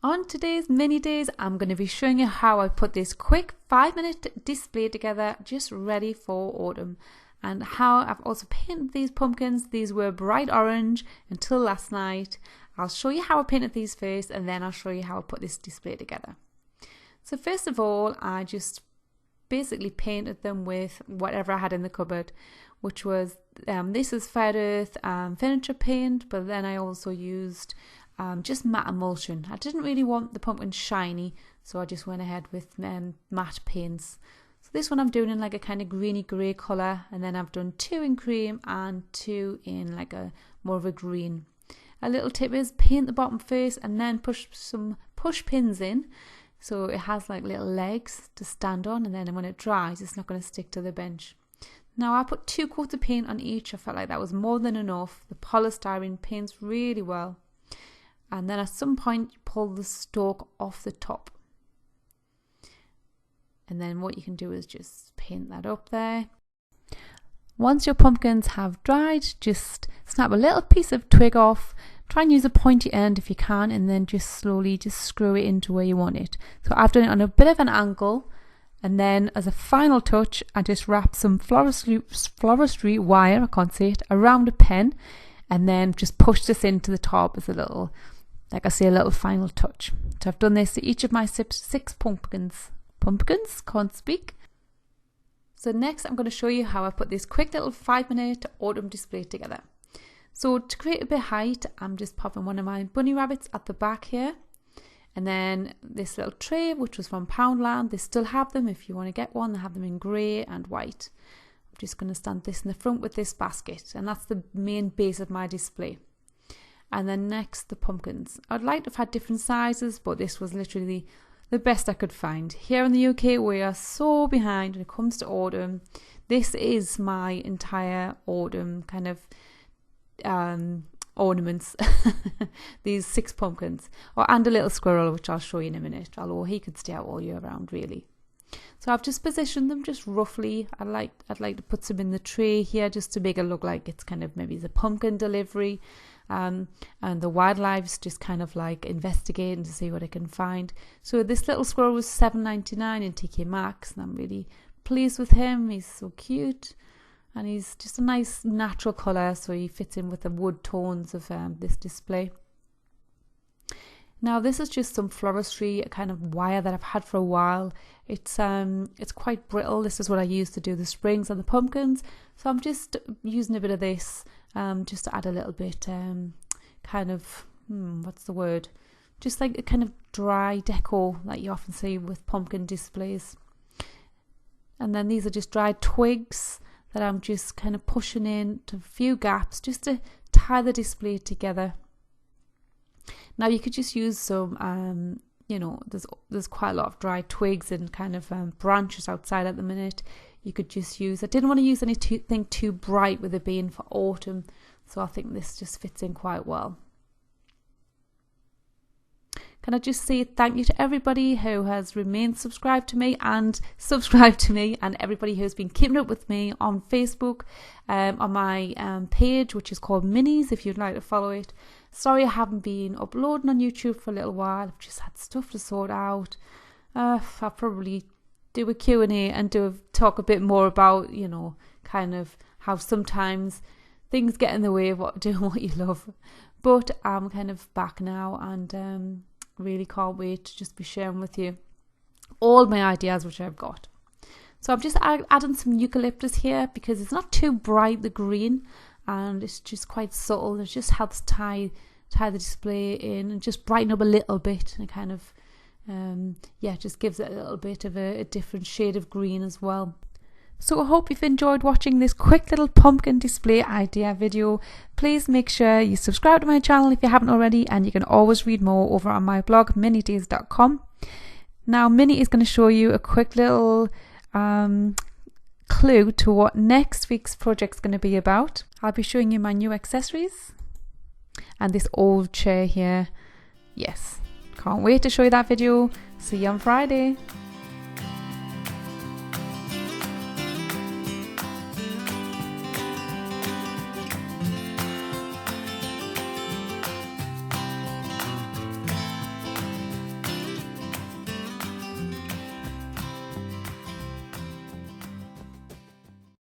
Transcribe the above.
On today's mini days, I'm going to be showing you how I put this quick 5-minute display together just ready for autumn, and how I've also painted these pumpkins. These were bright orange until last night. I'll show you how I painted these first, and then I'll show you how I put this display together. So first of all, I just basically painted them with whatever I had in the cupboard, which was this is Fair Earth furniture paint, but then I also used just matte emulsion. I didn't really want the pumpkin shiny, so I just went ahead with matte paints. So this one I'm doing in like a kind of greeny grey colour, and then I've done 2 in cream and 2 in like a more of a green. A little tip is paint the bottom first and then push some push pins in, so it has like little legs to stand on, and then when it dries it's not going to stick to the bench. Now I put 2 coats of paint on each. I felt like that was more than enough. The polystyrene paints really well. And then at some point you pull the stalk off the top. And then what you can do is just paint that up there. Once your pumpkins have dried, just snap a little piece of twig off. Try and use a pointy end if you can, and then just slowly just screw it into where you want it. So I've done it on a bit of an angle, and then as a final touch I just wrap some floristry wire, I can't say it, around a pen, and then just push this into the top as a little, like I say, a little final touch. So I've done this to each of my 6 pumpkins. Can't speak. So next I'm going to show you how I put this quick little 5-minute autumn display together. So to create a bit of height, I'm just popping one of my bunny rabbits at the back here. And then this little tray, which was from Poundland, they still have them if you want to get one. They have them in grey and white. I'm just going to stand this in the front with this basket, and that's the main base of my display. And then next, the pumpkins. I'd like to have had different sizes, but this was literally the best I could find. Here in the UK, we are so behind when it comes to autumn. This is my entire autumn kind of ornaments. These 6 pumpkins, and a little squirrel, which I'll show you in a minute, although he could stay out all year round really. So I've just positioned them just roughly. I'd like to put some in the tray here just to make it look like it's kind of maybe the pumpkin delivery, and the wildlife's just kind of like investigating to see what it can find. So this little squirrel was $7.99 in TK Maxx, and I'm really pleased with him. He's so cute, and he's just a nice natural colour, so he fits in with the wood tones of this display. Now this is just some floristry, a kind of wire that I've had for a while. It's quite brittle. This is what I use to do the springs and the pumpkins. So I'm just using a bit of this just to add a little bit kind of, what's the word? Just like a kind of dry deco that you often see with pumpkin displays. And then these are just dried twigs that I'm just kind of pushing in to a few gaps just to tie the display together. Now you could just use some, there's quite a lot of dry twigs and kind of branches outside at the minute. You could just use, I didn't want to use anything too bright with it being for autumn, so I think this just fits in quite well. Can I just say thank you to everybody who has remained subscribed to me and everybody who's been keeping up with me on Facebook, on my page, which is called Minis, if you'd like to follow it. Sorry I haven't been uploading on YouTube for a little while. I've just had stuff to sort out. I'll probably do a Q&A and talk a bit more about, kind of how sometimes things get in the way of doing what you love. But I'm kind of back now, and really can't wait to just be sharing with you all my ideas which I've got. So I'm just adding some eucalyptus here because it's not too bright, the green, and it's just quite subtle. It just helps tie the display in and just brighten up a little bit, and it kind of just gives it a little bit of a different shade of green as well. So I hope you've enjoyed watching this quick little pumpkin display idea video. Please make sure you subscribe to my channel if you haven't already, and you can always read more over on my blog minidays.com. Now Minnie is going to show you a quick little clue to what next week's project is going to be about. I'll be showing you my new accessories and this old chair here. Yes, can't wait to show you that video. See you on Friday.